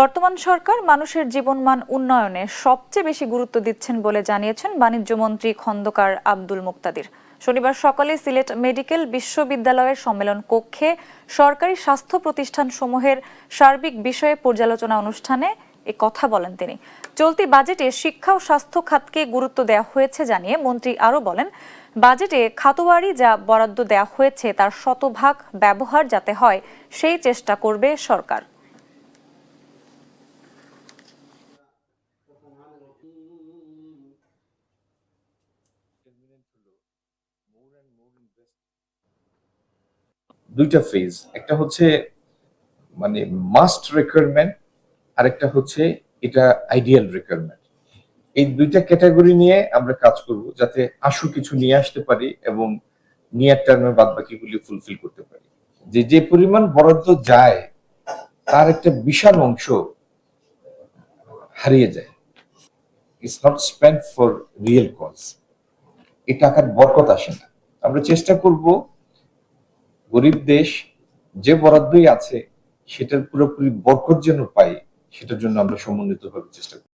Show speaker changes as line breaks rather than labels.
বর্তমান সরকার মানুষের জীবনমান উন্নয়নে সবচেয়ে বেশি গুরুত্ব দিচ্ছেন বলে জানিয়েছেন বাণিজ্যমন্ত্রী খন্দকার আব্দুল মুক্তাদির। শনিবার সকালে সিলেট মেডিকেল বিশ্ববিদ্যালয়ের সম্মেলন কক্ষে সরকারি স্বাস্থ্য প্রতিষ্ঠানসমূহের সার্বিক বিষয়ে পর্যালোচনা অনুষ্ঠানে এ কথা বলেন তিনি। চলতি বাজেটে শিক্ষা ও স্বাস্থ্য খাতকে গুরুত্ব দেওয়া হয়েছে জানিয়ে মন্ত্রী আরও বলেন, বাজেটে খাতওয়ারি যা বরাদ্দ দেওয়া হয়েছে তার শতভাগ ব্যবহার যাতে হয় সেই চেষ্টা করবে সরকার।
দুইটা ফেজ, একটা হচ্ছে মানে মাস্ট রিকোয়ারমেন্ট, আরেকটা হচ্ছে এটা আইডিয়াল রিকোয়ারমেন্ট। এই দুইটা ক্যাটাগরি নিয়ে আমরা কাজ করব যাতে আশু কিছু নিয়ে আসতে পারি এবং নিয়ার টার্মে বাদ বাকিগুলি ফুলফিল করতে পারি। যে পরিমাণ বরাদ্দ যায় তার একটা বিশাল অংশ হারিয়ে যায়। It's not spent for real cause. এই টাকার বরকত আসে না। আমরা চেষ্টা করব গরিব দেশ যে বরাদ্দই আছে সেটার পুরোপুরি বরকত যেন পাই, সেটার জন্য আমরা সমন্বিতভাবে চেষ্টা করব।